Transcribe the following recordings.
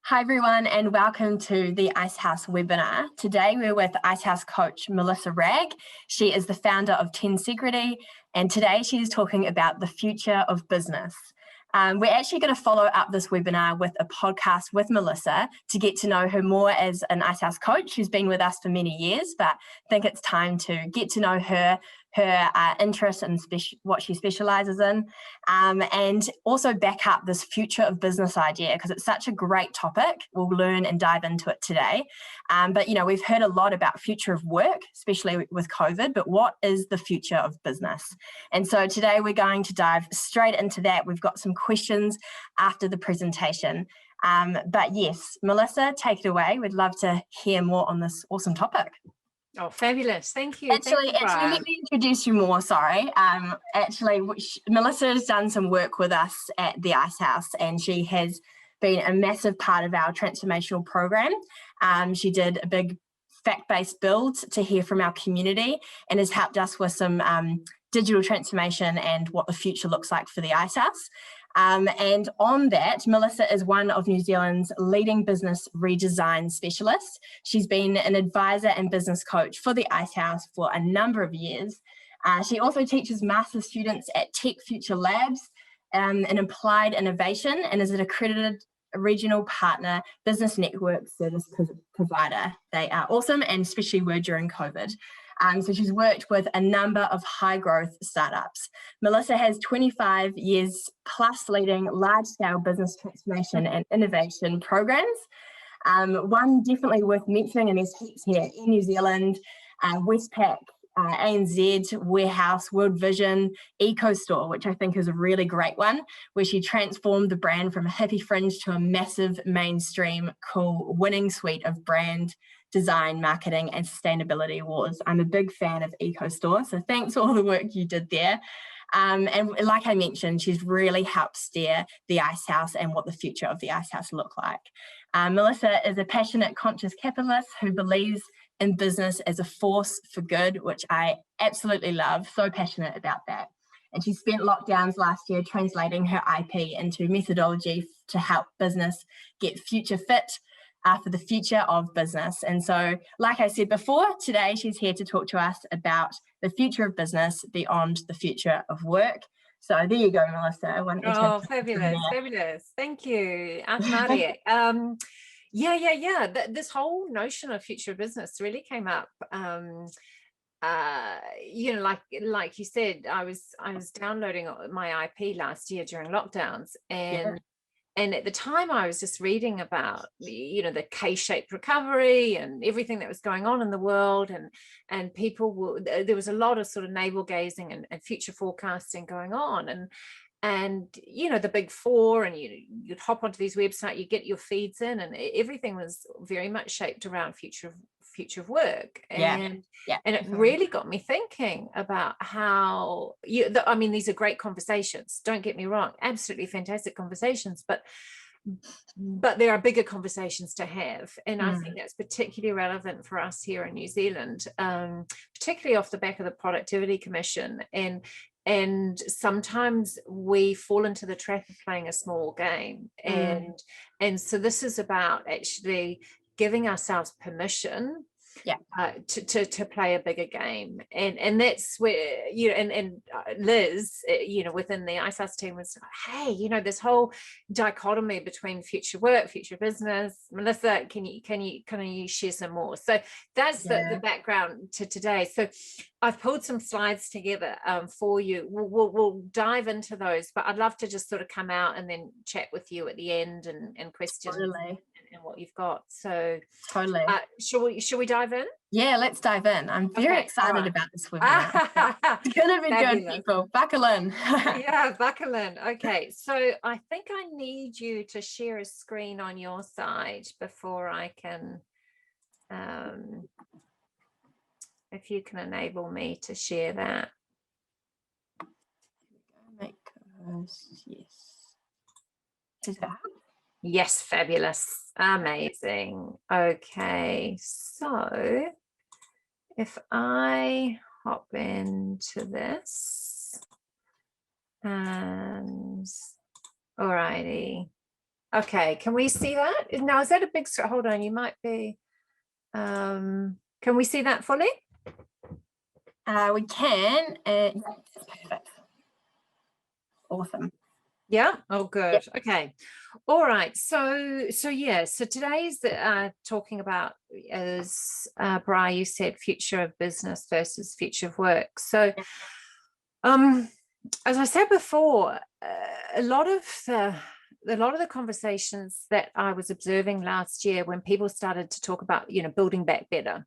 Hi everyone and welcome to the Icehouse Webinar. Today we're with Icehouse coach Melissa Wragge. She is the founder of Tensegrity and today she is talking about the future of business. We're actually going to follow up this webinar with a podcast with Melissa to get to know her more as an Icehouse coach who's been with us for many years, but I think it's time to get to know her interests and what she specializes in, and also back up this future of business idea because it's such a great topic. We'll learn and dive into it today. But we've heard a lot about future of work, especially with COVID, but what is the future of business? And so today we're going to dive straight into that. We've got some questions after the presentation. But yes, Melissa, take it away. We'd love to hear more on this awesome topic. Oh, fabulous. Thank you. Actually, let me introduce you more, sorry. Melissa has done some work with us at the Icehouse and she has been a massive part of our transformational program. She did a big fact-based build to hear from our community and has helped us with some digital transformation and what the future looks like for the Icehouse. And on that, Melissa is one of New Zealand's leading business redesign specialists. She's been an advisor and business coach for the Icehouse for a number of years. She also teaches master's students at Tech Future Labs in applied innovation and is an accredited regional partner business network service provider. They are awesome and especially were during COVID. So she's worked with a number of high growth startups. Melissa has 25 years plus leading large scale business transformation and innovation programs. One definitely worth mentioning, and there's heaps here in New Zealand, Westpac, ANZ, Warehouse, World Vision, EcoStore, which I think is a really great one, where she transformed the brand from a hippie fringe to a massive mainstream, cool, winning suite of brand design, marketing, and sustainability awards. I'm a big fan of EcoStore, so thanks for all the work you did there. And like I mentioned, she's really helped steer the Icehouse and what the future of the Icehouse look like. Melissa is a passionate, conscious capitalist who believes in business as a force for good, which I absolutely love, so passionate about that. And she spent lockdowns last year translating her IP into methodology to help business get FutureFit for the future of business. And so, like I said before, today she's here to talk to us about the future of business beyond the future of work. So there you go, Melissa. Oh, fabulous. Thank you, This whole notion of future of business really came up. Like you said, I was downloading my IP last year during lockdowns, and at the time I was just reading about the K-shaped recovery and everything that was going on in the world, and there was a lot of sort of navel gazing and future forecasting going on, and the big four, and you'd hop onto these websites, you get your feeds in, and everything was very much shaped around future of work. And it really got me thinking about how these are great conversations, don't get me wrong, absolutely fantastic conversations, but there are bigger conversations to have, and I think that's particularly relevant for us here in New Zealand, particularly off the back of the Productivity Commission. And sometimes we fall into the trap of playing a small game, and so this is about actually giving ourselves permission to play a bigger game, and that's where Liz, within the Icehouse team was, hey, this whole dichotomy between future work, future business. Melissa, can you share some more? So that's the background to today. So I've pulled some slides together for you. We'll dive into those, but I'd love to just sort of come out and then chat with you at the end and questions. Totally. And what you've got. So totally. Shall we dive in? Yeah, let's dive in. I'm very excited about this webinar. It's gonna be good, people. Buckle in. Yeah, buckle in. Okay, so I think I need you to share a screen on your side before I can if you can enable me to share that. Yes. Is that? Yes, fabulous, amazing. Okay, so if I hop into this, and alrighty, Okay, can we see that? Now, is that a big screen? Hold on, you might be. Can we see that fully? We can. Yeah, that's perfect. Awesome. Yeah. Oh, good. Yep. Okay. All right. So yeah. So today's talking about, as Bri, you said, future of business versus future of work. So, as I said before, a lot of the conversations that I was observing last year, when people started to talk about, building back better,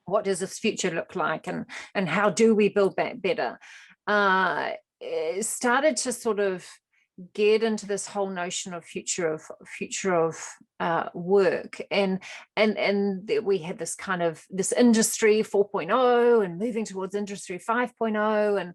what does this future look like, and how do we build back better, it started to sort of get into this whole notion of future of work, and we had this kind of this industry 4.0 and moving towards industry 5.0,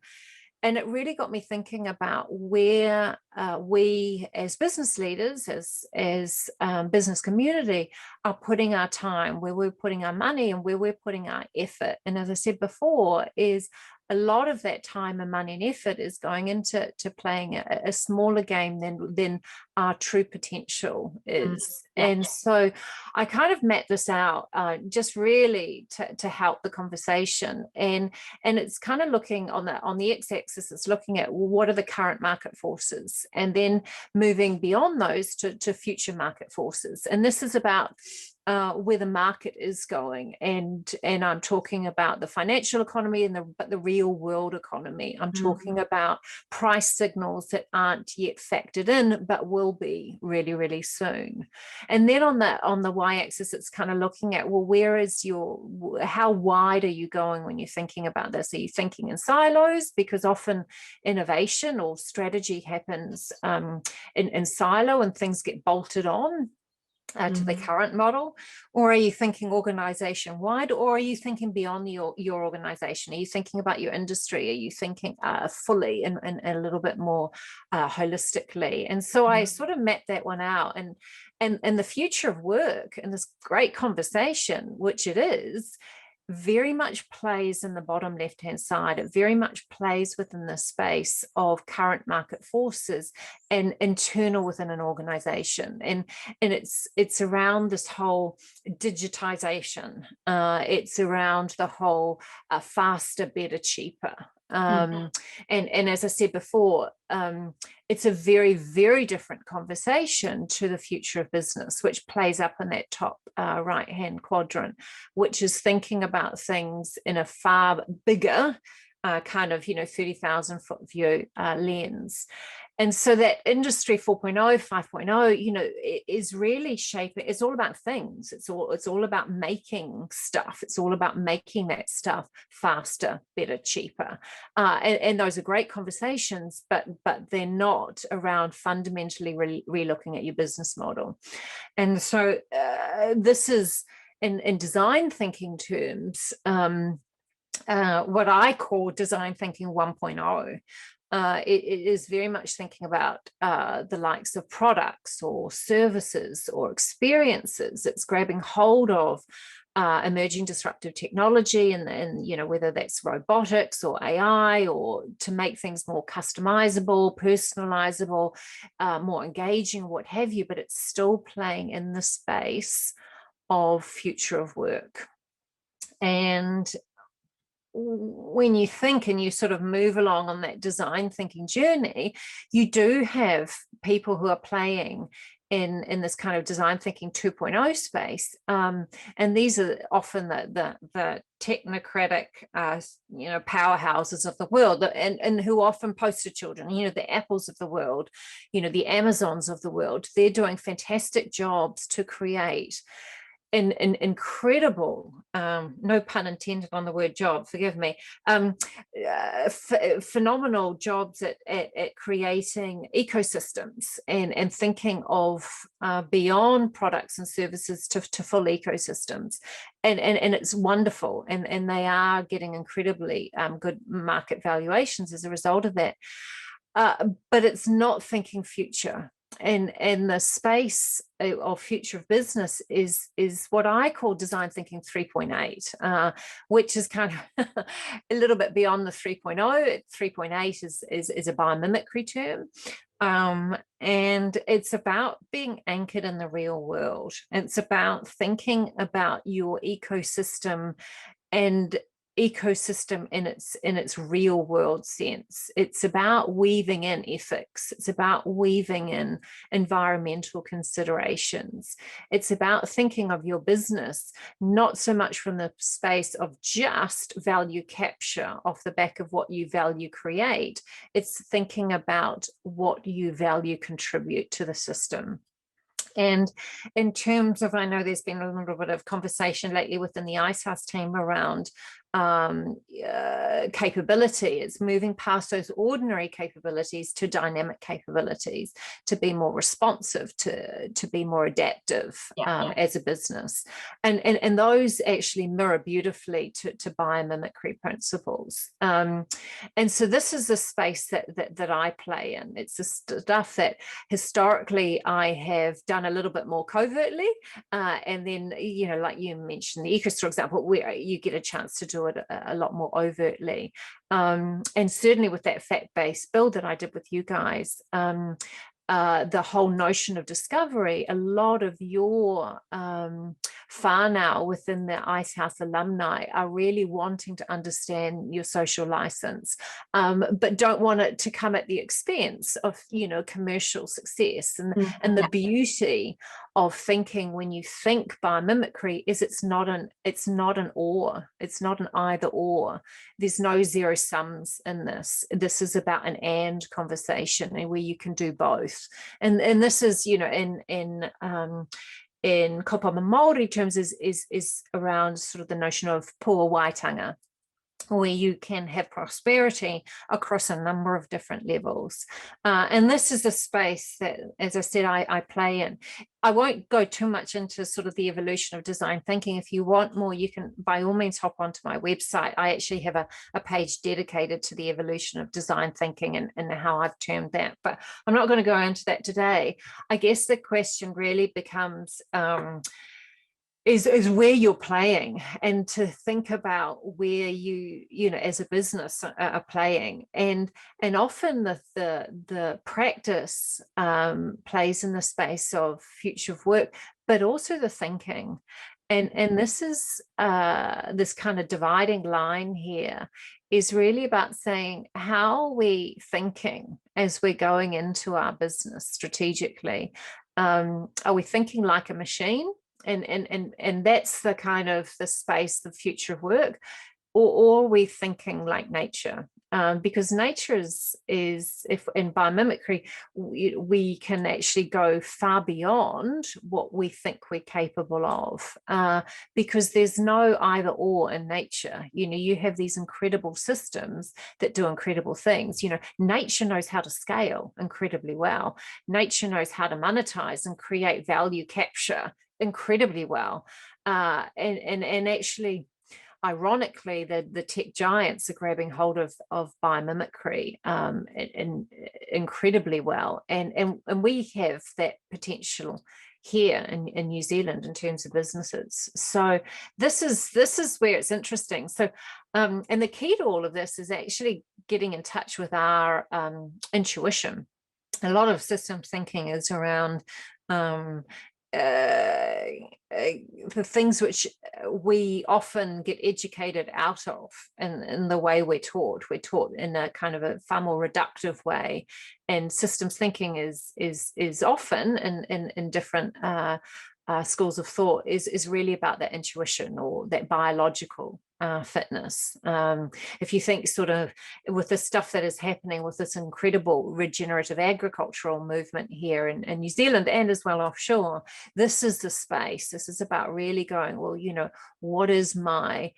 and it really got me thinking about where we as business leaders, as business community, are putting our time, where we're putting our money, and where we're putting our effort. And as I said before, is a lot of that time and money and effort is going into playing a smaller game than our true potential is. Yeah. And so I kind of mapped this out just really to help the conversation. And it's kind of looking on the x-axis, it's looking at what are the current market forces, and then moving beyond those to future market forces. And this is about where the market is going, and I'm talking about the financial economy and the real world economy. I'm talking about price signals that aren't yet factored in, but will be really, really soon. And then on the y-axis, it's kind of looking at, well, how wide are you going when you're thinking about this? Are you thinking in silos? Because often innovation or strategy happens in silo, and things get bolted on to the current model. Or are you thinking organization wide, or are you thinking beyond your organization? Are you thinking about your industry? Are you thinking fully and a little bit more holistically? And so I sort of mapped that one out, and the future of work, and this great conversation, which it is, very much plays in the bottom left-hand side. It very much plays within the space of current market forces and internal within an organization. And it's around this whole digitization. It's around the whole faster, better, cheaper. And as I said before, it's a very, very different conversation to the future of business, which plays up in that top right-hand quadrant, which is thinking about things in a far bigger kind of 30,000 foot view lens. And so that industry 4.0, 5.0, is really shaping. It's all about things. It's all about making stuff. It's all about making that stuff faster, better, cheaper. And those are great conversations, but they're not around fundamentally relooking at your business model. And so this is in design thinking terms, what I call design thinking 1.0. It is very much thinking about the likes of products or services or experiences. It's grabbing hold of emerging disruptive technology, and whether that's robotics or AI, or to make things more customizable, personalizable, more engaging, what have you. But it's still playing in the space of future of work. And when you think and you sort of move along on that design thinking journey, you do have people who are playing in this kind of design thinking 2.0 space, and these are often the technocratic powerhouses of the world, and who often poster children, the Apples of the world, the Amazons of the world. They're doing fantastic jobs to create an incredible, no pun intended on the word job, forgive me, phenomenal jobs at creating ecosystems and thinking of beyond products and services to full ecosystems. And it's wonderful. And they are getting incredibly good market valuations as a result of that. But it's not thinking future. And the space of future of business is what I call design thinking 3.8, which is kind of a little bit beyond the 3.0. 3.8 is a biomimicry term, And it's about being anchored in the real world. It's about thinking about your ecosystem and ecosystem in its real world sense. It's about weaving in ethics. It's about weaving in environmental considerations. It's about thinking of your business not so much from the space of just value capture off the back of what you value create. It's thinking about what you value contribute to the system. And in terms of, I know there's been a little bit of conversation lately within the Icehouse team around capability. It's moving past those ordinary capabilities to dynamic capabilities, to be more responsive, to be more adaptive as a business. And those actually mirror beautifully to biomimicry principles. And so this is the space that I play in. It's the stuff that historically I have done a little bit more covertly. And then, you know, like you mentioned, the EcoStore example, where you get a chance to do it a lot more overtly. And certainly with that fact-based build that I did with you guys, the whole notion of discovery, a lot of your whānau within the Icehouse alumni are really wanting to understand your social license, but don't want it to come at the expense of, you know, commercial success. And the beauty of thinking when you think biomimicry is it's not an or, it's not an either or. There's no zero sums in this. This is about an and conversation and where you can do both. And this is, you know, in Kopama Māori terms is around sort of the notion of pua waitanga, where you can have prosperity across a number of different levels. And this is a space that, as I said, I play in. I won't go too much into sort of the evolution of design thinking. If you want more, you can by all means hop onto my website. I actually have a page dedicated to the evolution of design thinking and how I've termed that, but I'm not going to go into that today. I guess the question really becomes, is where you're playing, and to think about where you know, as a business are playing, and often the practice plays in the space of future of work, but also the thinking. And this is this kind of dividing line here is really about saying, how are we thinking as we're going into our business strategically? Are we thinking like a machine? And that's the kind of the space, the future of work, or are we thinking like nature? Because nature is if in biomimicry, we can actually go far beyond what we think we're capable of, because there's no either or in nature. You know, you have these incredible systems that do incredible things. You know, nature knows how to scale incredibly well. Nature knows how to monetize and create value capture incredibly well. And actually, ironically, the tech giants are grabbing hold of biomimicry incredibly well. And we have that potential here in New Zealand in terms of businesses. So this is where it's interesting. So and the key to all of this is actually getting in touch with our intuition. A lot of systems thinking is around the things which we often get educated out of in the way we're taught. We're taught in a kind of a far more reductive way, and systems thinking is often in different schools of thought is really about that intuition or that biological fitness. If you think sort of with the stuff that is happening with this incredible regenerative agricultural movement here in New Zealand and as well offshore, this is the space. This is about really going, well, you know, what is my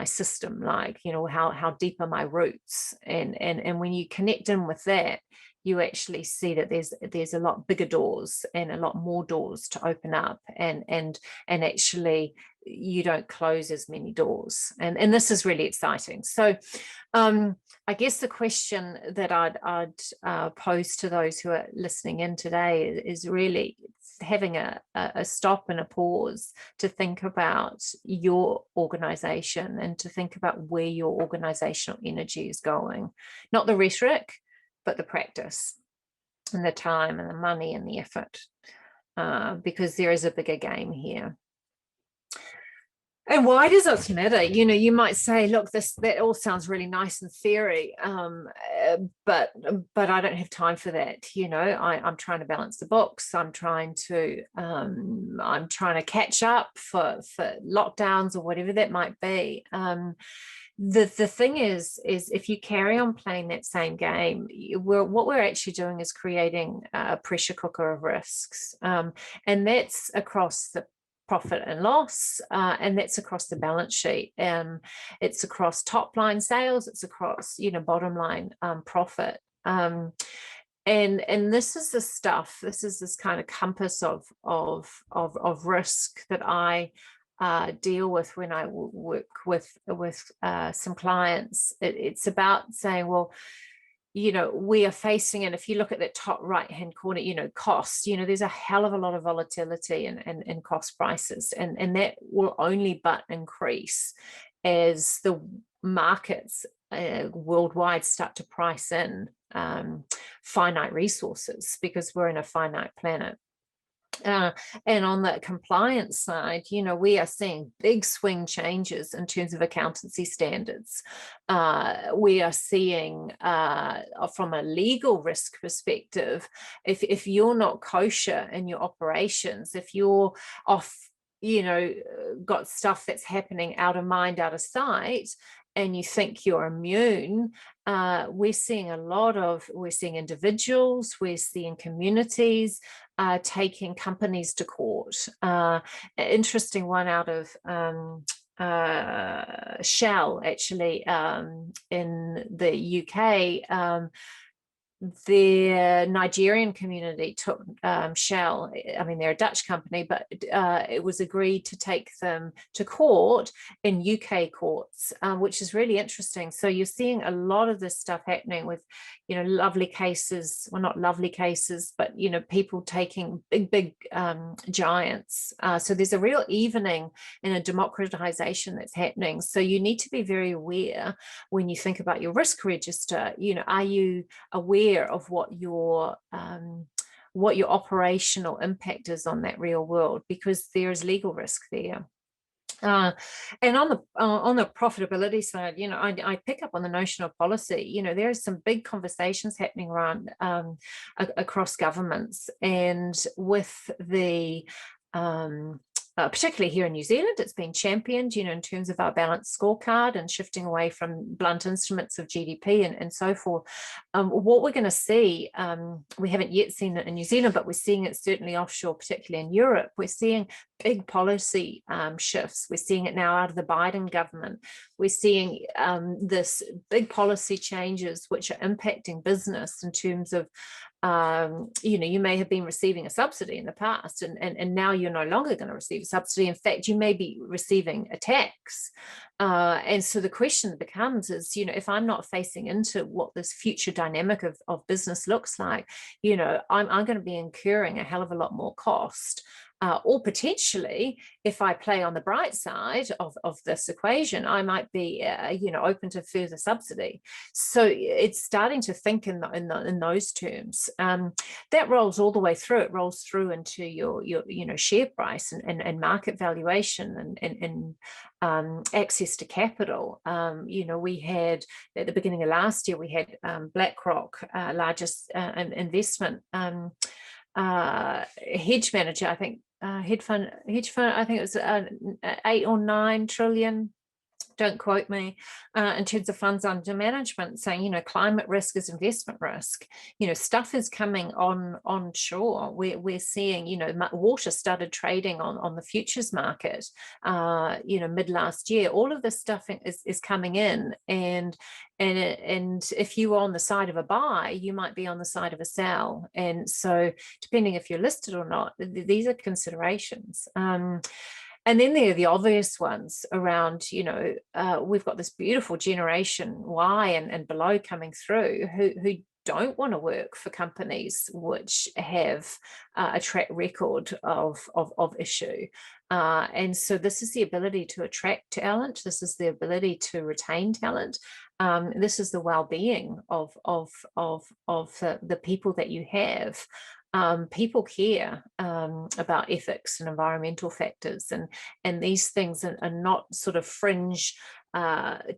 system like? You know, how deep are my roots? And when you connect in with that, you actually see that there's a lot bigger doors and a lot more doors to open up, and actually you don't close as many doors, and this is really exciting. So I guess the question that I'd pose to those who are listening in today is really having a stop and a pause to think about your organization and to think about where your organizational energy is going, not the rhetoric, but the practice. and the time and the money and the effort, because there is a bigger game here. And why does it matter? You know, you might say, look, that all sounds really nice in theory, but I don't have time for that. You know, I'm trying to balance the books. I'm trying to catch up for lockdowns or whatever that might be. The thing is if you carry on playing that same game, what we're actually doing is creating a pressure cooker of risks, and that's across the profit and loss, and that's across the balance sheet. It's across top line sales, it's across, you know, bottom line profit. And this is the stuff, this is this kind of compass of risk that I deal with when I work with some clients. It's about saying, well, you know, we are facing, and if you look at that top right hand corner, you know, cost, you know, there's a hell of a lot of volatility in cost prices, and that will only but increase as the markets worldwide start to price in finite resources, because we're in a finite planet. And on the compliance side, you know, we are seeing big swing changes in terms of accountancy standards. We are seeing from a legal risk perspective, if you're not kosher in your operations, if you're off, you know, got stuff that's happening out of mind, out of sight, and you think you're immune, we're seeing individuals, we're seeing communities taking companies to court. An interesting one out of Shell, actually, in the UK. The Nigerian community took Shell, I mean, they're a Dutch company, but it was agreed to take them to court in UK courts, which is really interesting. So you're seeing a lot of this stuff happening with, you know, lovely cases, well, not lovely cases, but, you know, people taking big giants. So there's a real evening and a democratization that's happening. So you need to be very aware when you think about your risk register. You know, are you aware of what your operational impact is on that real world, because there is legal risk there. And on the profitability side, you know, I pick up on the notion of policy. You know, there are some big conversations happening around across governments, and with the particularly here in New Zealand, it's been championed, you know, in terms of our balanced scorecard and shifting away from blunt instruments of GDP and so forth. What we're going to see, we haven't yet seen it in New Zealand, but we're seeing it certainly offshore, particularly in Europe. We're seeing big policy shifts. We're seeing it now out of the Biden government. We're seeing this big policy changes which are impacting business in terms of, you know, you may have been receiving a subsidy in the past, and now you're no longer going to receive a subsidy. In fact, you may be receiving a tax. And so the question becomes is, you know, if I'm not facing into what this future dynamic of business looks like, you know, I'm going to be incurring a hell of a lot more cost. Or potentially, if I play on the bright side of this equation, I might be, you know, open to further subsidy. So it's starting to think in those terms. That rolls all the way through. It rolls through into your you know, share price and market valuation and access to capital. You know, we had at the beginning of last year, we had BlackRock, largest investment hedge manager, I think, hedge fund, I think it was 8 or 9 trillion, don't quote me, in terms of funds under management, saying, you know, climate risk is investment risk. You know, stuff is coming on shore. We're seeing, you know, water started trading on the futures market, you know, mid last year. All of this stuff is coming in, and if you are on the side of a buy, you might be on the side of a sell. And so depending if you're listed or not, these are considerations. And then there are the obvious ones around, you know, we've got this beautiful generation Y and below coming through who don't want to work for companies which have a track record of issue. And so this is the ability to attract talent. This is the ability to retain talent. This is the well-being of the people that you have. People care about ethics and environmental factors, and these things are not sort of fringe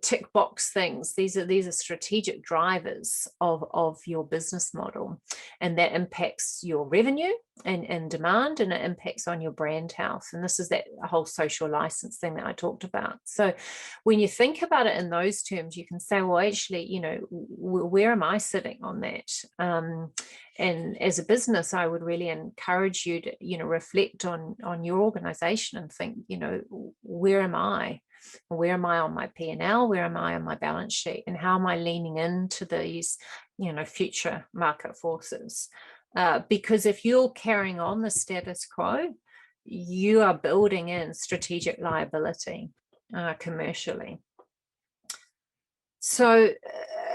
tick box things. These are strategic drivers of your business model, and that impacts your revenue and demand, and it impacts on your brand health. And this is that whole social license thing that I talked about. So when you think about it in those terms, you can say, well, actually, you know, where am I sitting on that? And as a business, I would really encourage you to, you know, reflect on your organization and think, you know, where am I? Where am I on my P&L? Where am I on my balance sheet? And how am I leaning into these, you know, future market forces? Because if you're carrying on the status quo, you are building in strategic liability commercially. So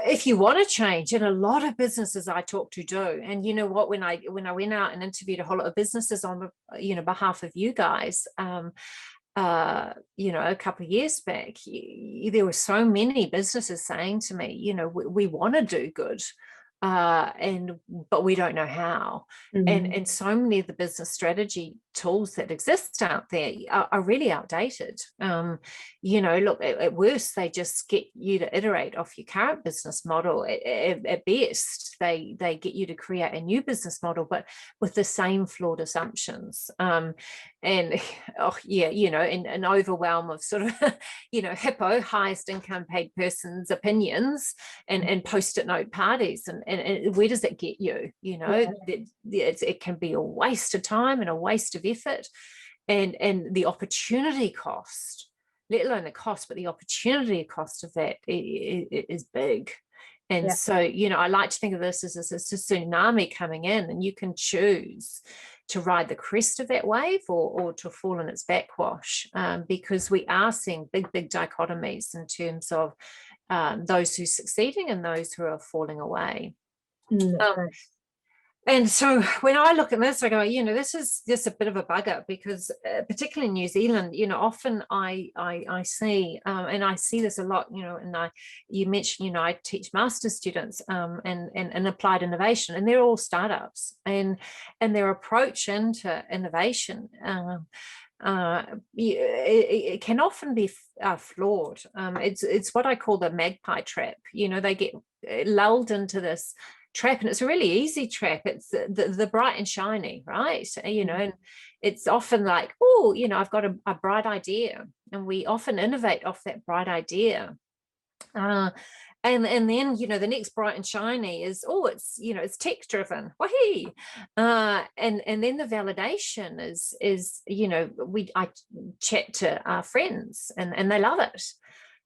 if you want to change, and a lot of businesses I talk to do, and you know what, when I went out and interviewed a whole lot of businesses on, you know, behalf of you guys, you know, a couple of years back, there were so many businesses saying to me, you know, we want to do good, but we don't know how. And so many of the business strategy tools that exist out there are really outdated. You know, look, at worst, they just get you to iterate off your current business model. At best, they get you to create a new business model, but with the same flawed assumptions. And oh yeah, you know, an overwhelm of sort of, you know, hippo, highest income paid person's opinions, and post-it note parties, and where does that get you? You know, it can be a waste of time and a waste of effort, and the opportunity cost, let alone the cost, but the opportunity cost of that is big. And so, you know, I like to think of this as a tsunami coming in, and you can choose to ride the crest of that wave or to fall in its backwash, because we are seeing big dichotomies in terms of those who are succeeding and those who are falling away. And so when I look at this, I go, you know, this is just a bit of a bugger, because particularly in New Zealand, you know, often I see, and I see this a lot, you know, and you mentioned, you know, I teach master's students and applied innovation, and they're all startups, and their approach into innovation, it can often be flawed. It's what I call the magpie trap. You know, they get lulled into this trap, and it's a really easy trap. It's the bright and shiny, right? You know, and it's often like, oh, you know, I've got a bright idea, and we often innovate off that bright idea. And then, you know, the next bright and shiny is, oh, it's, you know, it's tech driven. Wahee! And then the validation is, you know, I chat to our friends, and they love it.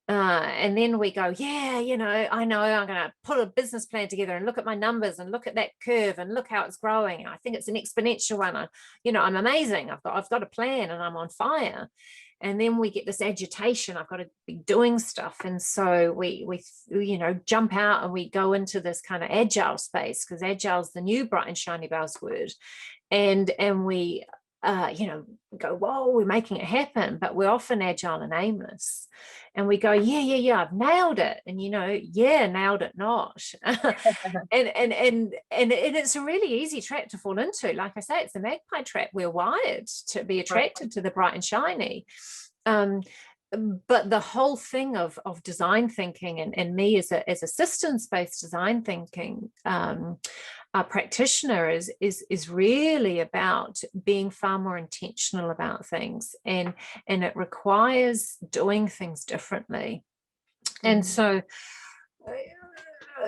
And then we go, yeah, you know, I'm going to put a business plan together and look at my numbers and look at that curve and look how it's growing. I think it's an exponential one. You know, I'm amazing. I've got a plan, and I'm on fire. And then we get this agitation. I've got to be doing stuff. And so we you know, jump out and we go into this kind of agile space, because agile is the new bright and shiny buzzword. And we, you know, go, whoa, we're making it happen, but we're often agile and aimless. And we go, yeah, I've nailed it. And, you know, yeah, nailed it not. and it's a really easy trap to fall into. Like I say, it's the magpie trap. We're wired to be attracted to the bright and shiny. But the whole thing of design thinking, and me as a systems-based design thinking practitioner is really about being far more intentional about things, and it requires doing things differently. And so,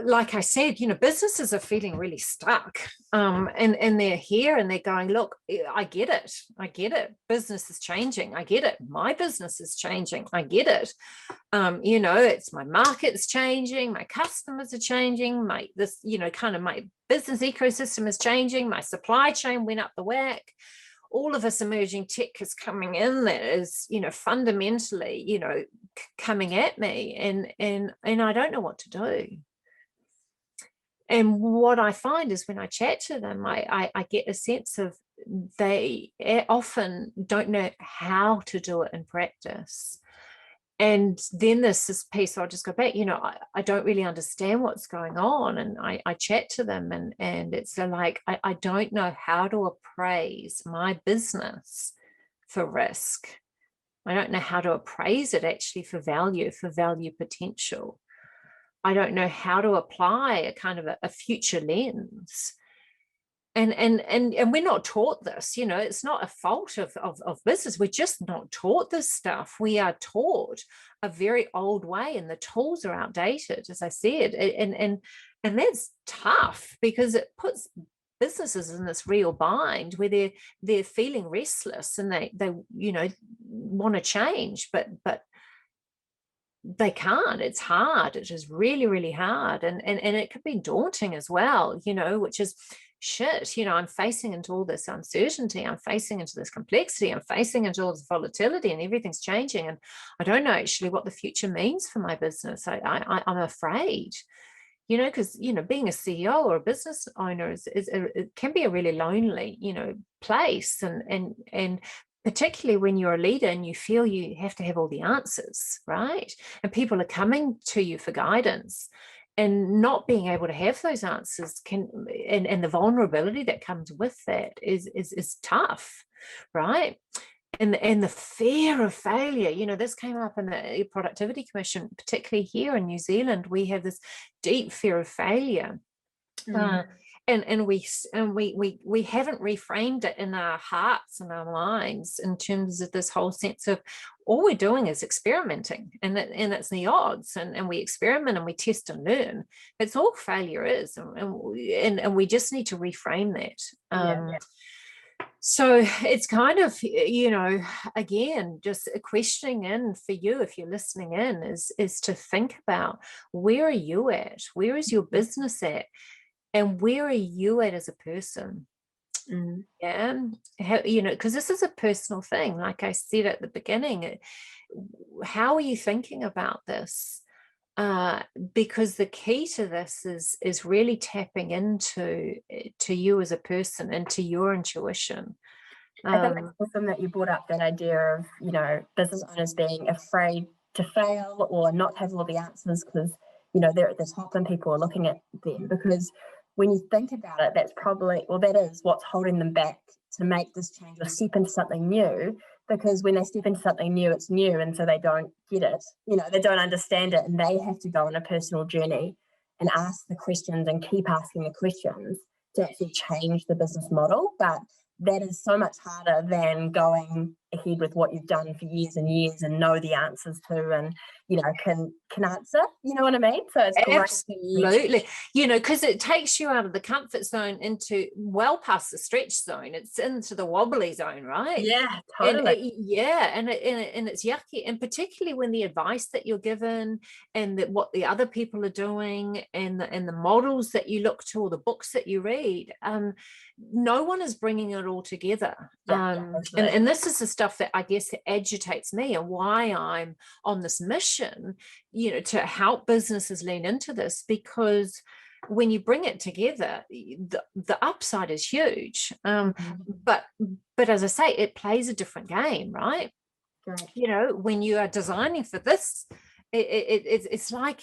like I said, you know, businesses are feeling really stuck, and they're here and they're going, look, I get it. Business is changing. I get it. My business is changing. I get it. You know, it's my market's changing. My customers are changing. You know, kind of my business ecosystem is changing. My supply chain went up the whack. All of this emerging tech is coming in that is, you know, fundamentally, you know, coming at me, and I don't know what to do. And what I find is when I chat to them, I get a sense of they often don't know how to do it in practice. And then this piece, I'll just go back, I don't really understand what's going on. And I chat to them, and it's like, I don't know how to appraise my business for risk. I don't know how to appraise it actually for value potential. I don't know how to apply a kind of a future lens. And we're not taught this, it's not a fault of business. We're just not taught this stuff. We are taught a very old way, and the tools are outdated, as I said. And that's tough, because it puts businesses in this real bind where they're feeling restless, and they want to change, but they can't. It's hard. It is really, really hard. And it could be daunting as well, which is shit, I'm facing into all this uncertainty, I'm facing into this complexity, I'm facing into all this volatility, and everything's changing, and I don't know actually what the future means for my business. I'm afraid, because being a CEO or a business owner it can be a really lonely place, and particularly when you're a leader and you feel you have to have all the answers, right? And people are coming to you for guidance, and not being able to have those answers and the vulnerability that comes with that is tough, right? And the fear of failure, this came up in the Productivity Commission, particularly here in New Zealand. We have this deep fear of failure. And we haven't reframed it in our hearts and our minds in terms of this whole sense of all we're doing is experimenting, and it's the odds, and we experiment and we test and learn. It's all failure is, and we just need to reframe that. So it's kind of, again, just a questioning in for you, if you're listening in, is to think about, where are you at? Where is your business at? And where are you at as a person? Yeah, because this is a personal thing. Like I said at the beginning, how are you thinking about this? Because the key to this is really tapping into you as a person, into your intuition. I think it's awesome that you brought up that idea of business owners being afraid to fail or not have all the answers, because they're at the top and people are looking at them. Because when you think about it, that is what's holding them back to make this change or step into something new. Because when they step into something new, it's new, and so they don't get it, they don't understand it, and they have to go on a personal journey and ask the questions and keep asking the questions to actually change the business model. But that is so much harder than going ahead with what you've done for years and years and know the answers to, and can answer, you know what I mean? So it's absolutely, because it takes you out of the comfort zone into well past the stretch zone. It's into the wobbly zone, right? Yeah, totally. And it's yucky, and particularly when the advice that you're given and what the other people are doing and the models that you look to or the books that you read, no one is bringing it all together. And this is the stuff that I guess agitates me, and why I'm on this mission, to help businesses lean into this, because when you bring it together, the upside is huge. But as I say, it plays a different game, right? When you are designing for this, it's like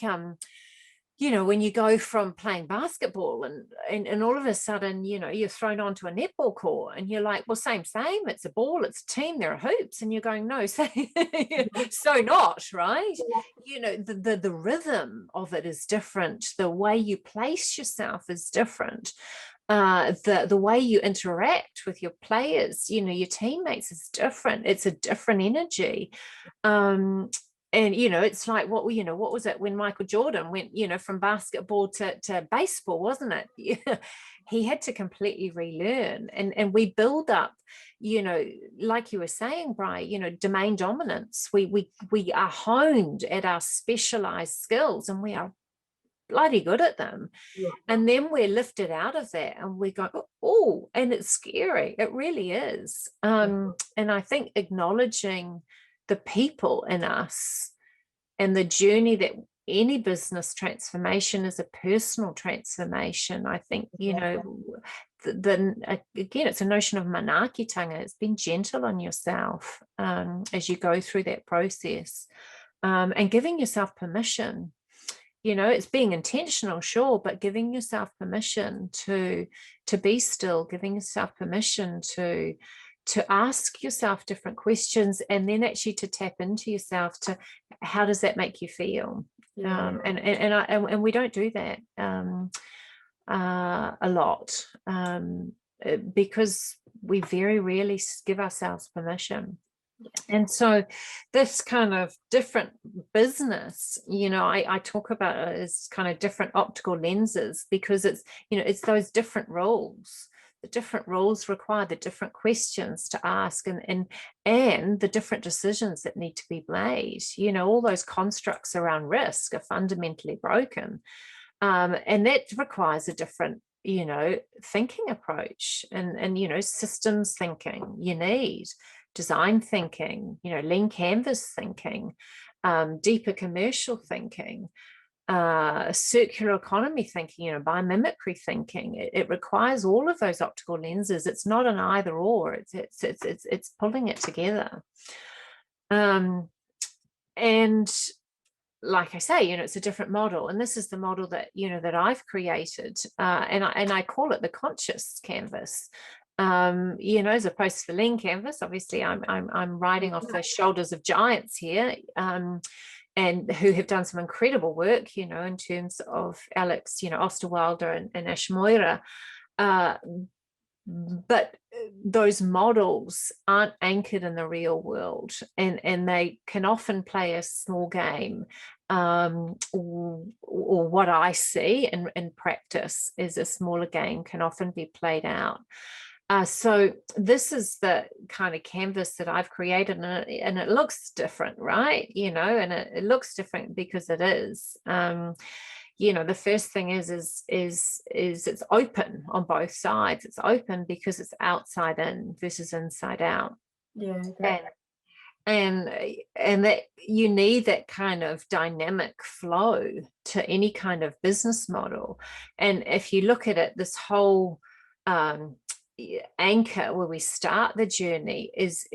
when you go from playing basketball and all of a sudden, you're thrown onto a netball court, and you're like, well, same, it's a ball, it's a team, there are hoops, and you're going, no, so not, right? The rhythm of it is different. The way you place yourself is different. The way you interact with your players, your teammates, is different. It's a different energy. And, it's like, what was it when Michael Jordan went, from basketball to baseball, wasn't it? He had to completely relearn. And we build up, like you were saying, Bri, domain dominance. We are honed at our specialized skills, and we are bloody good at them. And then we're lifted out of that, and we go, oh, and it's scary. It really is. And I think acknowledging the people in us and the journey that any business transformation is a personal transformation. I think, again, it's a notion of manaakitanga. It's being gentle on yourself as you go through that process. and giving yourself permission. It's being intentional, sure, but giving yourself permission to be still, giving yourself permission to ask yourself different questions, and then actually to tap into yourself to how does that make you feel. And we don't do that a lot, because we very rarely give ourselves permission. And so this kind of different business, I talk about it as kind of different optical lenses, because it's, it's those different roles. The different roles require the different questions to ask, and the different decisions that need to be made. All those constructs around risk are fundamentally broken. And that requires a different, thinking approach, and systems thinking. You need design thinking, lean canvas thinking, deeper commercial thinking, circular economy thinking, biomimicry thinking. It requires all of those optical lenses. It's not an either or. It's pulling it together. And like I say, it's a different model, and this is the model that that I've created, and I call it the conscious canvas. As opposed to the lean canvas. Obviously, I'm riding off the shoulders of giants here, and who have done some incredible work, in terms of Alex, Osterwalder and Ash Moira. But those models aren't anchored in the real world, and they can often play a small game, or what I see in practice is a smaller game can often be played out. So this is the kind of canvas that I've created, and it looks different, right? And it looks different because it is. The first thing is it's open on both sides. It's open because it's outside in versus inside out. Yeah. Great. And that you need that kind of dynamic flow to any kind of business model. And if you look at it, this whole anchor where we start the journey is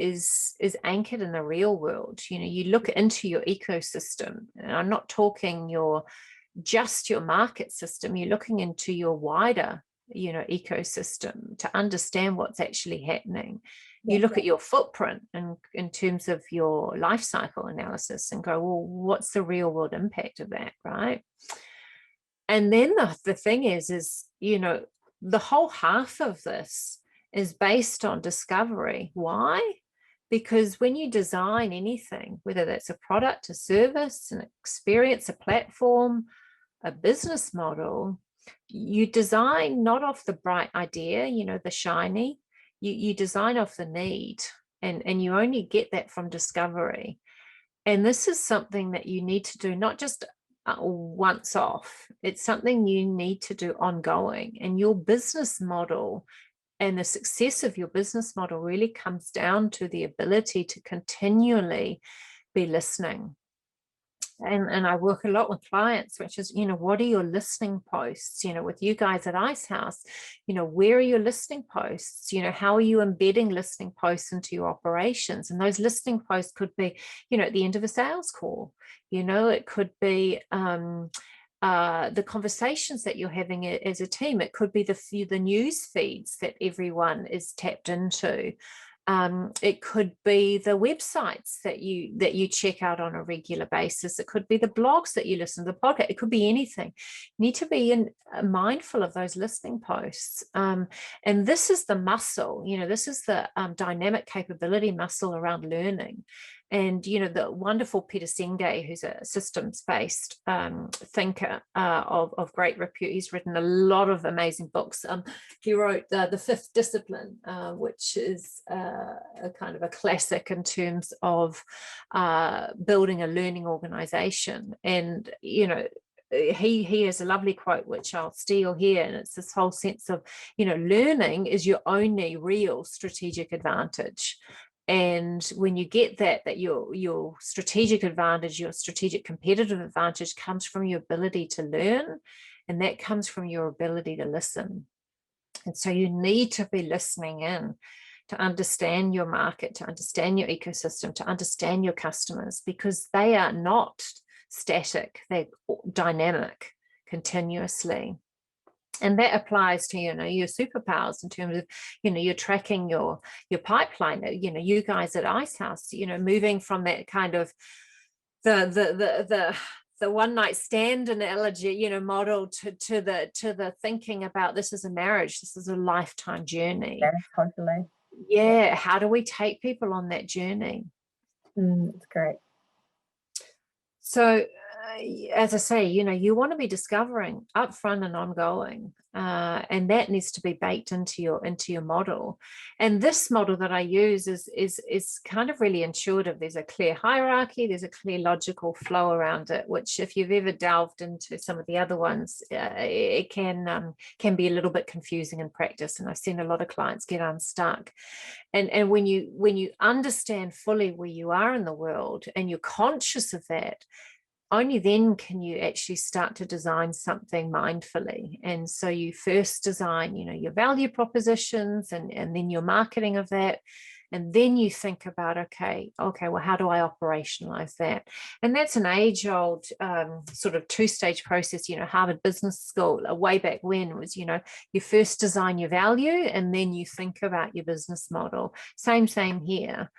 anchored in the real world. You look into your ecosystem, and I'm not talking just your market system. You're looking into your wider ecosystem to understand what's actually happening. You look at your footprint and in terms of your life cycle analysis and go, well, what's the real world impact of that, right? And then the thing is the whole half of this is based on discovery. Why? Because when you design anything, whether that's a product, a service, an experience, a platform, a business model, you design not off the bright idea, the shiny, you design off the need, and you only get that from discovery. And this is something that you need to do, not just once off. It's something you need to do ongoing. And your business model and the success of your business model really comes down to the ability to continually be listening. And I work a lot with clients, which is, what are your listening posts? With you guys at Icehouse, where are your listening posts? How are you embedding listening posts into your operations? And those listening posts could be, at the end of a sales call. It could be the conversations that you're having as a team. It could be the news feeds that everyone is tapped into. It could be the websites that you check out on a regular basis. It could be the blogs that you listen to, the podcast. It could be anything. You need to be mindful of those listening posts. And this is the muscle, this is the dynamic capability muscle around learning. And, the wonderful Peter Senge, who's a systems-based thinker of great repute. He's written a lot of amazing books. He wrote The Fifth Discipline, which is a kind of a classic in terms of building a learning organization. And, he has a lovely quote, which I'll steal here. And it's this whole sense of, learning is your only real strategic advantage. And when you get that your strategic advantage, your strategic competitive advantage comes from your ability to learn, and that comes from your ability to listen. And so you need to be listening in to understand your market, to understand your ecosystem, to understand your customers, because they are not static, they're dynamic continuously. And that applies to, you know, your superpowers in terms of, you know, you're tracking your pipeline. You know, you guys at Icehouse, you know, moving from that kind of the one night stand analogy, you know, model to the thinking about this is a marriage, this is a lifetime journey. Yeah, totally. Yeah, how do we take people on that journey? That's great. So as I say, you know, you want to be discovering upfront and ongoing, and that needs to be baked into your model. And this model that I use is kind of really intuitive. There's a clear hierarchy, there's a clear logical flow around it, which if you've ever delved into some of the other ones, it can be a little bit confusing in practice. And I've seen a lot of clients get unstuck. And when you understand fully where you are in the world and you're conscious of that, only then can you actually start to design something mindfully. And so you first design, you know, your value propositions and then your marketing of that. And then you think about, okay, well, how do I operationalize that? And that's an age-old sort of two-stage process. You know, Harvard Business School, way back when, was, you know, you first design your value and then you think about your business model. Same here.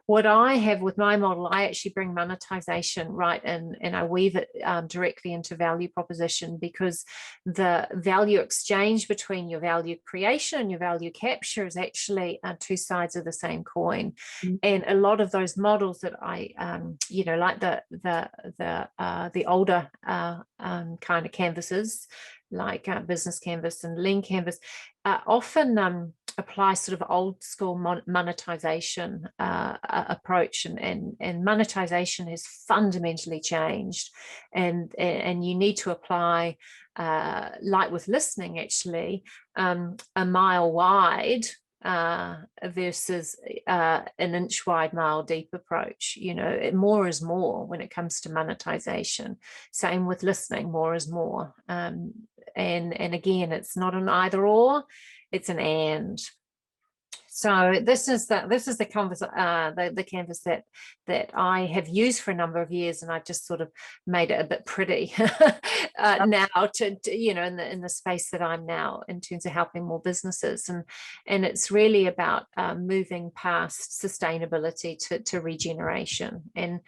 What I have with my model, I actually bring monetization right in, and I weave it directly into value proposition, because the value exchange between your value creation and your value capture is actually two sides of the same coin. And a lot of those models that I you know, like the older kind of canvases, like business canvas and lean canvas, often apply sort of old school monetization approach, and monetization has fundamentally changed, and you need to apply, like with listening, actually, a mile wide versus an inch wide, mile deep approach. You know, more is more when it comes to monetization. Same with listening, more is more. And again, it's not an either or, it's an and. So this is the canvas, the canvas that I have used for a number of years, and I've just sort of made it a bit pretty now to you know, in the space that I'm now, in terms of helping more businesses, and it's really about moving past sustainability to regeneration. And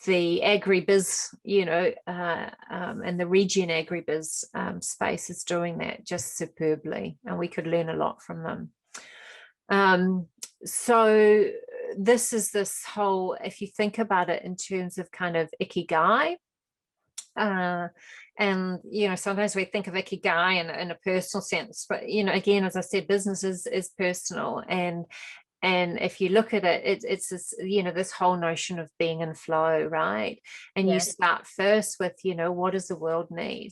the agribiz, you know, and the regen agribiz space is doing that just superbly, and we could learn a lot from them. So this whole, if you think about it in terms of kind of ikigai, and you know, sometimes we think of ikigai in a personal sense, but you know, again, as I said, business is personal, and if you look at it, it's this, you know, this whole notion of being in flow, right? And you start first with, you know, what does the world need?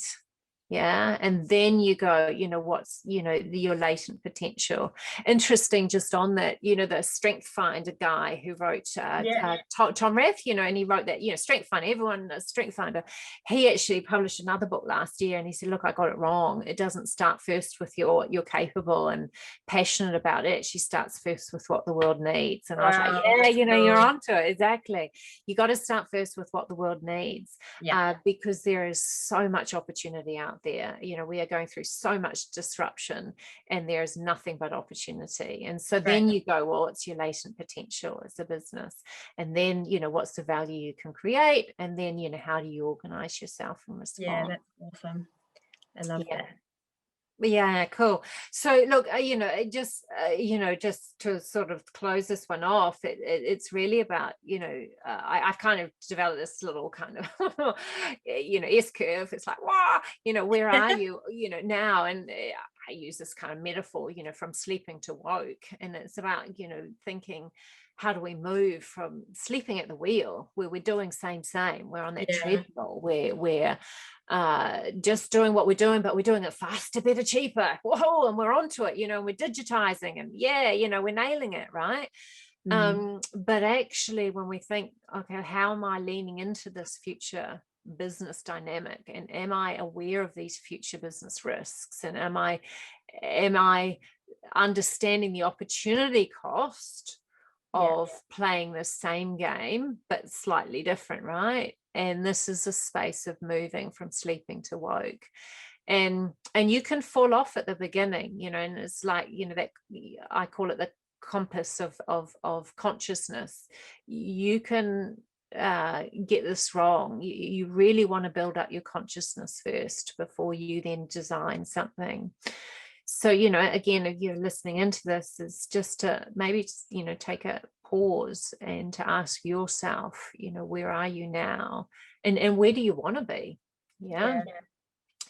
Yeah, and then you go, you know, what's, you know, your latent potential. Interesting, just on that, you know, the Strength Finder guy who wrote Tom Rath, you know, and he wrote that, you know, Strength Finder, everyone, Strength Finder. He actually published another book last year, and he said, look, I got it wrong. It doesn't start first with you're capable and passionate about it. She starts first with what the world needs. And I was like, yeah, you know, you're onto it. Exactly. You got to start first with what the world needs, because there is so much opportunity out there. You know, we are going through so much disruption, and there is nothing but opportunity. And so then you go, well, it's your latent potential as a business, and then, you know, what's the value you can create, and then, you know, how do you organize yourself and respond? Yeah, that's awesome. I love that. Yeah, cool. So look, you know, just to sort of close this one off, it's really about, you know, I've kind of developed this little kind of you know, S-curve. It's like, wow, you know, where are you, you know, now? And I use this kind of metaphor, you know, from sleeping to woke, and it's about, you know, thinking, how do we move from sleeping at the wheel, where we're doing same, we're on that treadmill, where we're just doing what we're doing, but we're doing it faster, better, cheaper. Whoa, and we're onto it, you know, and we're digitizing, and you know, we're nailing it, right? But actually, when we think, okay, how am I leaning into this future business dynamic, and am I aware of these future business risks, and am I understanding the opportunity cost of playing the same game but slightly different, right? And this is a space of moving from sleeping to woke. And you can fall off at the beginning, you know, and it's like, you know, that I call it the compass of consciousness. You can get this wrong. You really want to build up your consciousness first before you then design something. So, you know, again, if you're listening into this, is just to maybe, you know, take a pause and to ask yourself, you know, where are you now, and where do you want to be?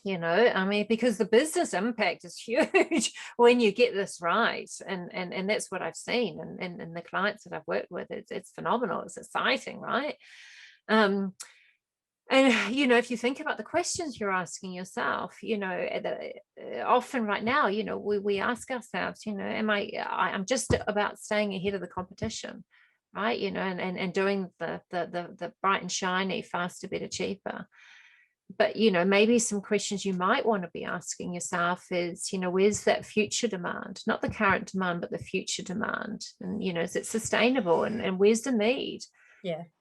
You know, I mean, because the business impact is huge when you get this right, and that's what I've seen, and the clients that I've worked with, it's phenomenal, it's exciting, right? And you know, if you think about the questions you're asking yourself, you know, often right now, you know, we ask ourselves, you know, I'm just about staying ahead of the competition, right? You know, and doing the bright and shiny, faster, better, cheaper. But, you know, maybe some questions you might want to be asking yourself is, you know, where's that future demand? Not the current demand, but the future demand. And, you know, is it sustainable? And where's the need?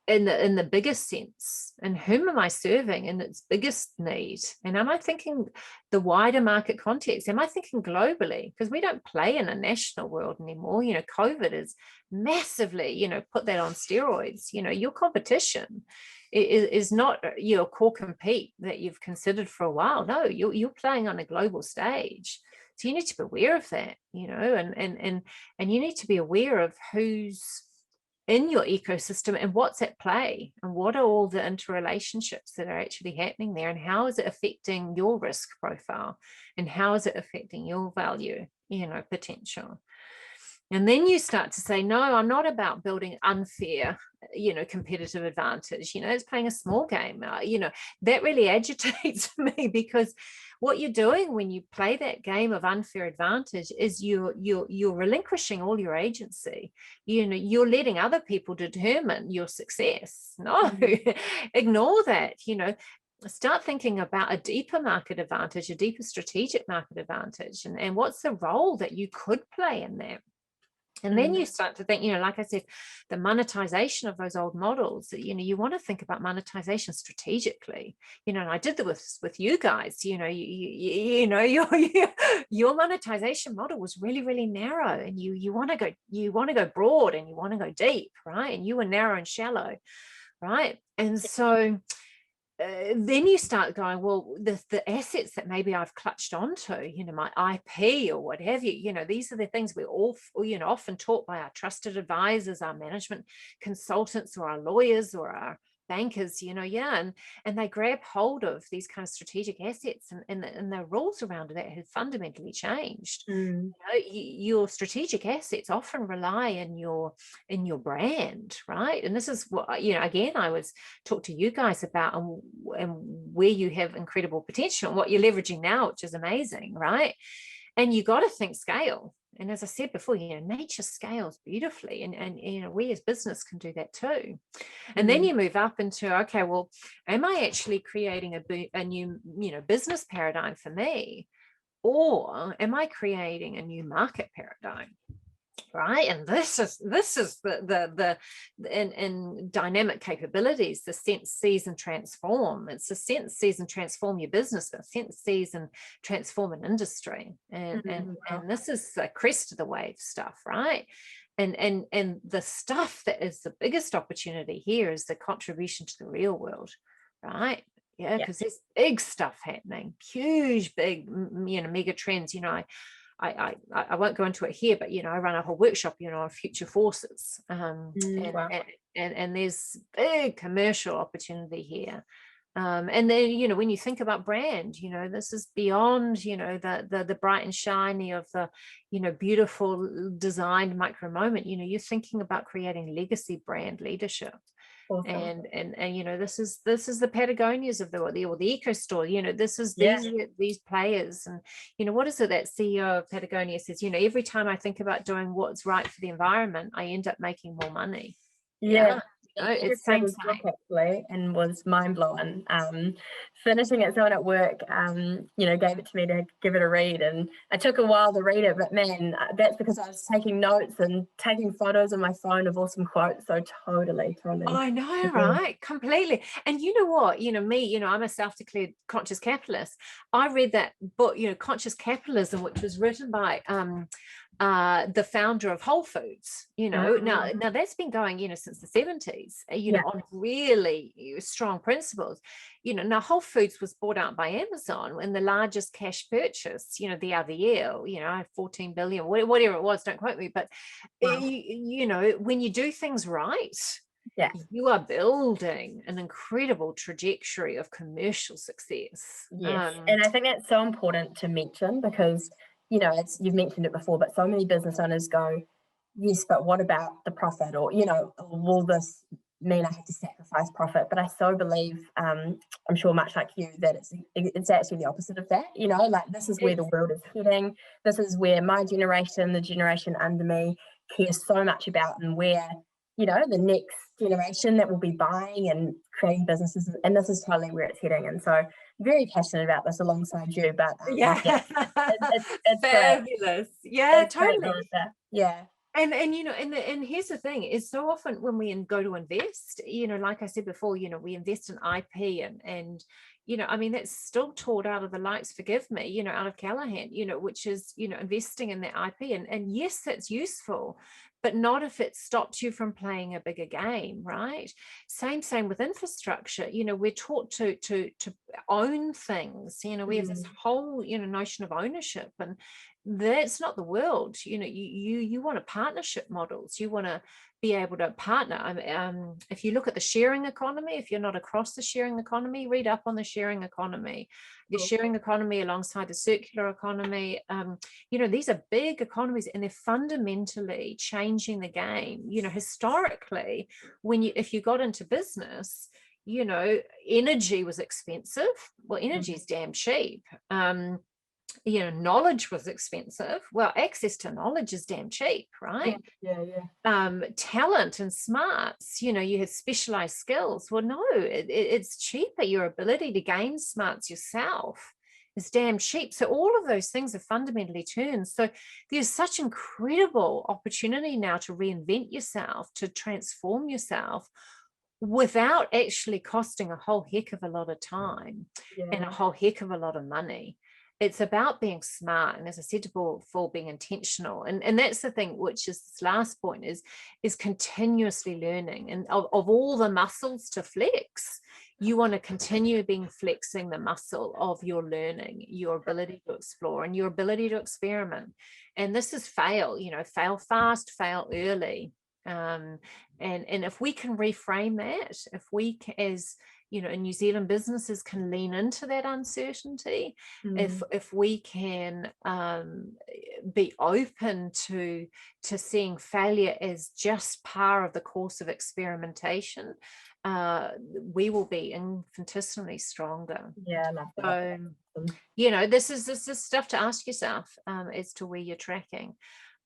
In the biggest sense? And whom am I serving in its biggest need? And am I thinking the wider market context? Am I thinking globally? Because we don't play in a national world anymore. You know, COVID is massively, you know, put that on steroids. You know, your competition is not your core compete that you've considered for a while. No, you're playing on a global stage. So you need to be aware of that, you know, and you need to be aware of who's in your ecosystem and what's at play, and what are all the interrelationships that are actually happening there, and how is it affecting your risk profile, and how is it affecting your value, you know, potential. And then you start to say, no, I'm not about building unfair, you know, competitive advantage. You know, it's playing a small game. You know, that really agitates me, because what you're doing when you play that game of unfair advantage is you're relinquishing all your agency. You know, you're letting other people determine your success. No, ignore that. You know, start thinking about a deeper market advantage, a deeper strategic market advantage, and what's the role that you could play in that. And then you start to think, you know, like I said, the monetization of those old models, you know, you want to think about monetization strategically, you know, and I did this with you guys, you know, you know, your monetization model was really, really narrow, and you want to go broad, and you want to go deep, right? And you were narrow and shallow, right? And so then you start going, well, the assets that maybe I've clutched onto, you know, my IP or what have you, you know, these are the things we're all, you know, often taught by our trusted advisors, our management consultants, or our lawyers, or our bankers, you know, and they grab hold of these kind of strategic assets, and the rules around that have fundamentally changed. You know, your strategic assets often rely in your brand, right? And this is what, you know, again, I was talk to you guys about, and where you have incredible potential, and what you're leveraging now, which is amazing, right? And you got to think scale. And as I said before, you know, nature scales beautifully, and you know, we as business can do that too. And then you move up into, okay, well, am I actually creating a new, you know, business paradigm for me, or am I creating a new market paradigm? Right. And this is the in dynamic capabilities, the sense, seize, and transform. It's the sense, seize, and transform your business, the sense, seize, and transform an industry. And this is the crest of the wave stuff, right? And the stuff that is the biggest opportunity here is the contribution to the real world, right? Yeah, because there's big stuff happening, huge, big, you know, mega trends. You know, I won't go into it here, but, you know, I run a whole workshop, you know, on future forces, and there's big commercial opportunity here. And then, you know, when you think about brand, you know, this is beyond, you know, the bright and shiny of the, you know, beautiful designed micro moment. You know, you're thinking about creating legacy brand leadership. Awesome. And you know, this is the Patagonias of the world, or the EcoStore. You know, this is these players. And you know, what is it that CEO of Patagonia says? You know, every time I think about doing what's right for the environment, I end up making more money. it's same. Actually, and was mind blowing. Finishing it, someone at work, gave it to me to give it a read, and it took a while to read it, but man, that's because I was taking notes and taking photos on my phone of awesome quotes. So totally. I know, right? Completely. And you know what? Me, I'm a self-declared conscious capitalist. I read that book, Conscious Capitalism, which was written by the founder of Whole Foods, now that's been going, since the 70s, on really strong principles. Now Whole Foods was bought out by Amazon in the largest cash purchase, the other year, 14 billion, whatever it was, don't quote me, but when you do things right, you are building an incredible trajectory of commercial success. Yes, and I think that's so important to mention because you've mentioned it before, but so many business owners go, yes, but what about the profit? Or, will this mean I have to sacrifice profit? But I so believe, I'm sure much like you, that it's actually the opposite of that. Like this is where the world is heading. This is where my generation, the generation under me, cares so much about, and where, the next generation that will be buying and creating businesses. And this is totally where it's heading. And so very passionate about this alongside you, but it's fabulous. Great. Yeah, it's totally. Yeah. And and here's the thing, is so often when we go to invest, like I said before, we invest in IP and that's still taught out of the likes, forgive me, out of Callahan, which is, investing in that IP. And yes, that's useful, but not if it stops you from playing a bigger game, right? Same with infrastructure. We're taught to own things. We have this whole, notion of ownership, and that's not the world. You want a partnership models. You want to be able to partner. If you look at the sharing economy, if you're not across the sharing economy, read up on the sharing economy. The sharing economy alongside the circular economy, these are big economies, and they're fundamentally changing the game. Historically, if you got into business, energy was expensive. Well, energy is damn cheap. Knowledge was expensive. Well, access to knowledge is damn cheap, right? Talent and smarts, you had specialized skills. Well, no, it's cheaper. Your ability to gain smarts yourself is damn cheap. So all of those things are fundamentally turned. So there's such incredible opportunity now to reinvent yourself, to transform yourself, without actually costing a whole heck of a lot of time and a whole heck of a lot of money. It's about being smart, and as I said before, being intentional, and that's the thing, which is this last point, is continuously learning. And of all the muscles to flex, you want to continue flexing the muscle of your learning, your ability to explore, and your ability to experiment. And this is fail fast, fail early. And if we can reframe that, if we as in New Zealand businesses can lean into that uncertainty, if we can be open to seeing failure as just part of the course of experimentation, we will be infinitesimally stronger. I love that. So, this is stuff to ask yourself as to where you're tracking.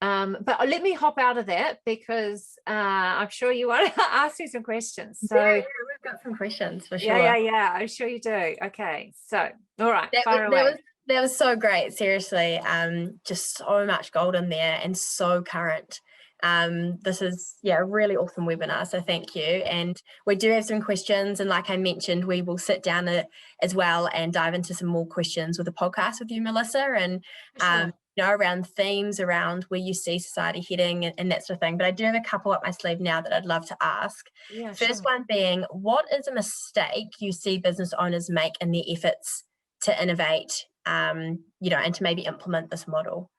But let me hop out of that, because I'm sure you want to ask me some questions. So we've got some questions for sure. Yeah, I'm sure you do. Okay, so all right, fire away. That was so great, seriously. Just so much gold in there, and so current. This is a really awesome webinar, so thank you. And we do have some questions, and like I mentioned, we will sit down as well and dive into some more questions with the podcast with you, Melissa, and around themes, around where you see society heading and that sort of thing. But I do have a couple up my sleeve now that I'd love to ask. First one being, what is a mistake you see business owners make in their efforts to innovate, and to maybe implement this model?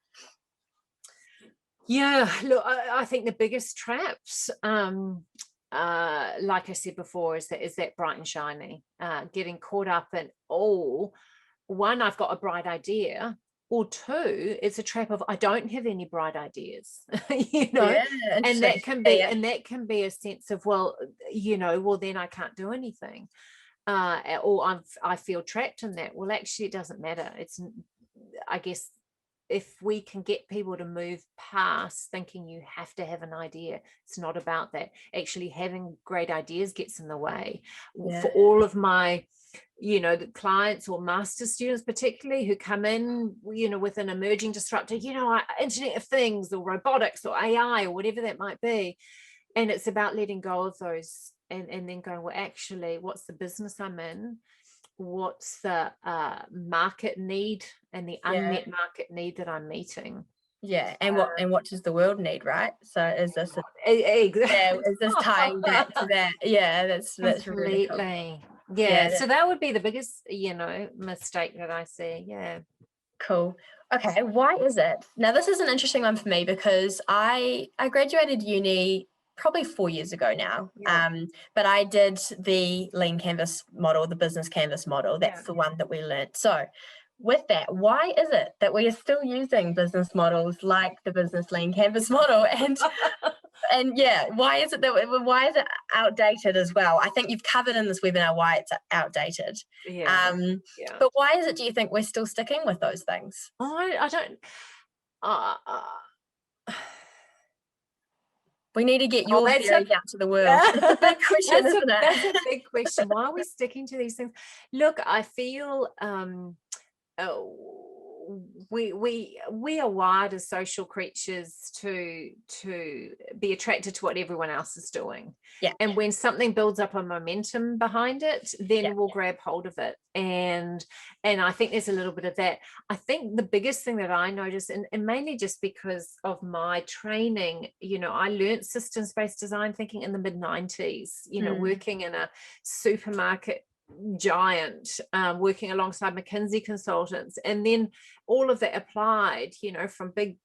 Yeah, look, I think the biggest traps, like I said before, is that bright and shiny, getting caught up in, one, I've got a bright idea, or two, it's a trap of I don't have any bright ideas, and that can be a sense of, well, then I can't do anything, or I feel trapped in that. Well, actually, it doesn't matter. It's, I guess, if we can get people to move past thinking you have to have an idea, it's not about that. Actually having great ideas gets in the way. For all of my, the clients or master students particularly who come in, with an emerging disruptor, Internet of Things or robotics or AI or whatever that might be. And it's about letting go of those and then going, well, actually, what's the business I'm in? What's the market need and the unmet market need that I'm meeting? And what does the world need, right? So is this is this tying back to that? That's really cool. So that would be the biggest mistake that I see. Cool. Okay, why is it? Now this is an interesting one for me because I graduated uni probably 4 years ago now. But I did the lean canvas model, the business canvas model. That's the one that we learned. So with that, why is it that we are still using business models like the business lean canvas model? And why is it outdated as well? I think you've covered in this webinar why it's outdated. But why is it, do you think, we're still sticking with those things? I don't we need to get your theory out to the world. It's a big question, isn't it? That's a big question. Why are we sticking to these things? Look, I feel we are wired as social creatures to be attracted to what everyone else is doing. And when something builds up a momentum behind it, then we'll grab hold of it. And I think there's a little bit of that. I think the biggest thing that I notice, and mainly just because of my training, I learned systems-based design thinking in the mid-90s, working in a supermarket giant, working alongside McKinsey consultants, and then all of that applied, from big,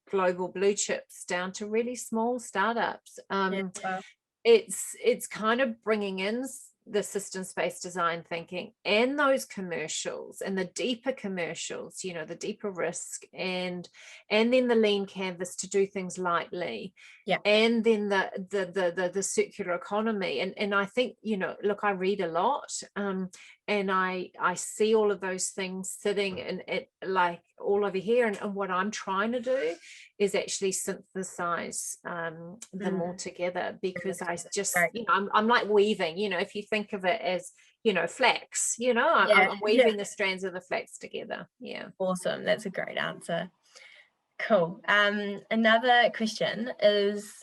global blue chips down to really small startups. It's kind of bringing in the systems-based design thinking and those commercials and the deeper commercials, the deeper risk, and then the lean canvas to do things lightly, and then the circular economy. And I think, look, I read a lot, and I see all of those things sitting in it, like all over here, and what I'm trying to do is actually synthesize them all together, because I just, I'm like weaving, if you think of it as, flax, I'm weaving the strands of the flax together. Awesome. That's a great answer. Cool. Another question is,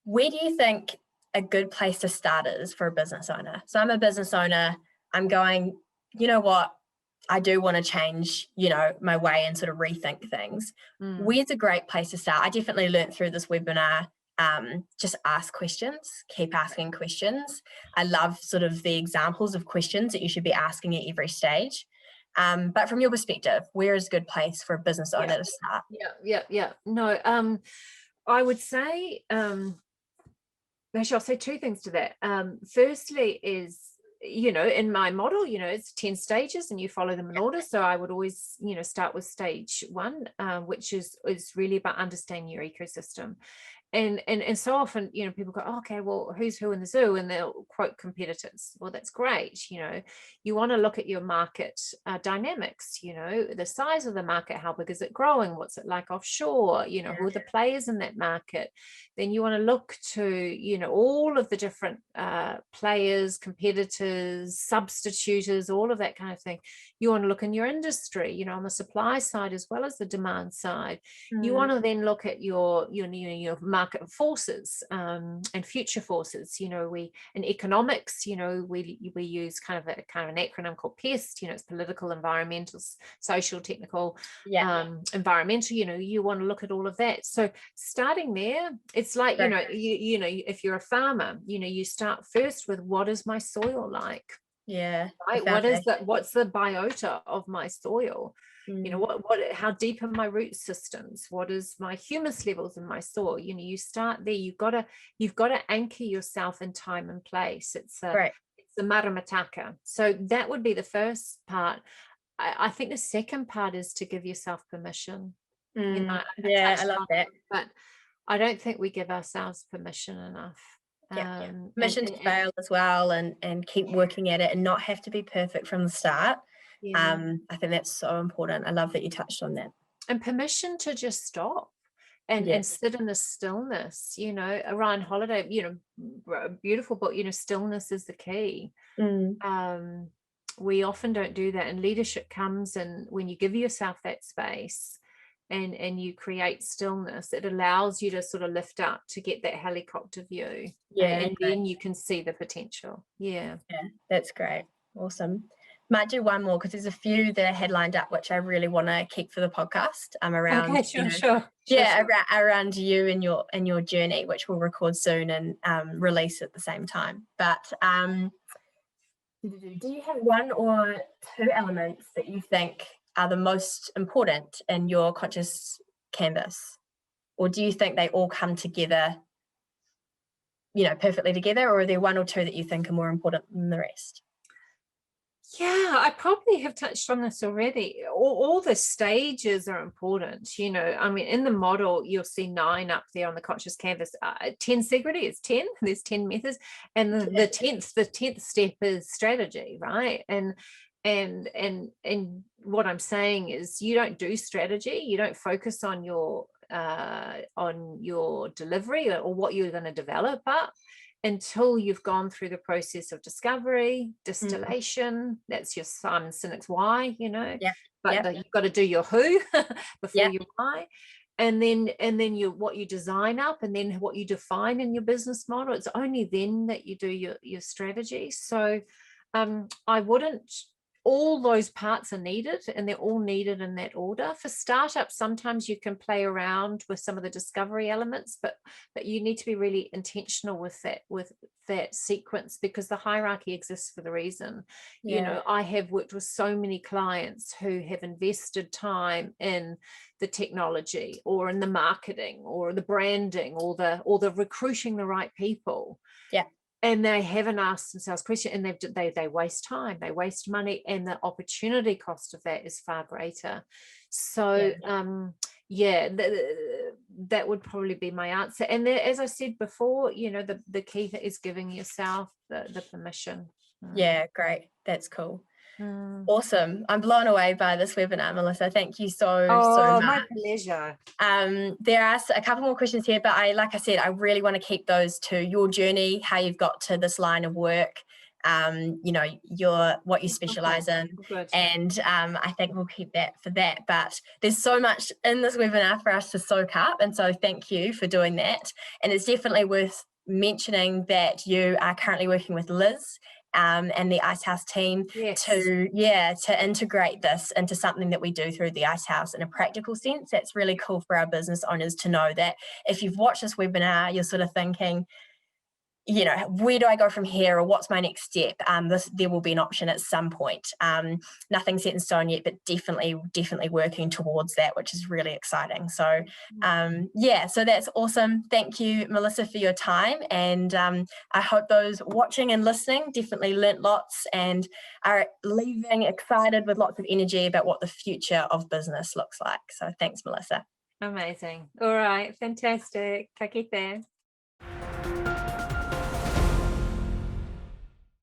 where do you think a good place to start is for a business owner? So I'm a business owner. I'm going, you know what? I do want to change, my way and sort of rethink things. Where's a great place to start? I definitely learned through this webinar, just ask questions, keep asking questions. I love sort of the examples of questions that you should be asking at every stage. But from your perspective, where is a good place for a business owner to start? No, I would say, actually, I'll say two things to that. Firstly is, in my model, it's 10 stages and you follow them in order. So I would always, start with stage 1, which is really about understanding your ecosystem. And so often, people go, oh, okay, well, who's who in the zoo? And they'll quote competitors. Well, that's great. You want to look at your market dynamics, the size of the market, how big is it growing? What's it like offshore? Who are the players in that market? Then you want to look to, all of the different players, competitors, substitutors, all of that kind of thing. You want to look in your industry, on the supply side as well as the demand side. You want to then look at your market forces and future forces. We in economics, we use kind of an acronym called PEST. It's political, environmental, social, technical, environmental. You want to look at all of that. So starting there, it's like if you're a farmer, you start first with, what is my soil like? Right. What's the biota of my soil? How deep are my root systems? What is my humus levels in my soil? You start there. You've got to anchor yourself in time and place. It's the maramataka. So that would be the first part. I think the second part is to give yourself permission. I love that. But I don't think we give ourselves permission enough. Permission to fail as well, and keep working at it and not have to be perfect from the start. I think that's so important. I love that you touched on that. And permission to just stop and sit in the stillness. You know, Ryan Holiday, you know, a beautiful book, you know, stillness is the key. We often don't do that, and leadership comes in when you give yourself that space and you create stillness. It allows you to sort of lift up, to get that helicopter view, and then you can see the potential. Yeah, that's great. Awesome. Might do one more because there's a few that I had lined up which I really want to keep for the podcast. Around around you and your journey, which we'll record soon and release at the same time. But do you have one or two elements that you think are the most important in your conscious canvas, or do you think they all come together, you know, perfectly together, or are there one or two that you think are more important than the rest? Yeah, I probably have touched on this already. All the stages are important. You know, I mean, in the model, you'll see 9 up there on the conscious canvas. 10 integrity is 10. There's 10 methods, and the 10th step is strategy, right? And what I'm saying is, you don't do strategy. You don't focus on your delivery or what you're going to develop up until you've gone through the process of discovery, distillation. That's your Simon Sinek's why, you know. But you've got to do your who before your why, and then what you design up, and then what you define in your business model. It's only then that you do your strategy. So I wouldn't. All those parts are needed, and they're all needed in that order. For startups, sometimes you can play around with some of the discovery elements, but you need to be really intentional with that sequence, because the hierarchy exists for the reason. You know, I have worked with so many clients who have invested time in the technology or in the marketing or the branding or the recruiting the right people. And they haven't asked themselves questions, and they waste time, they waste money, and the opportunity cost of that is far greater. So that would probably be my answer. And as I said before, you know, the key is giving yourself the permission. Yeah, great. That's cool. Awesome. I'm blown away by this webinar, Melissa. Thank you so much. My pleasure. There are a couple more questions here, but like I said, I really want to keep those to your journey, how you've got to this line of work, you know, what you specialize in. And I think we'll keep that for that. But there's so much in this webinar for us to soak up, and so thank you for doing that. And it's definitely worth mentioning that you are currently working with Liz and the Icehouse team to integrate this into something that we do through the Icehouse in a practical sense. That's really cool for our business owners to know that if you've watched this webinar, you're sort of thinking, you know, where do I go from here, or what's my next step? There will be an option at some point. Nothing set in stone yet, but definitely working towards that, which is really exciting. So so that's awesome. Thank you, Melissa, for your time, and I hope those watching and listening definitely learnt lots and are leaving excited with lots of energy about what the future of business looks like. So thanks, Melissa. Amazing. All right, fantastic. Ka kite.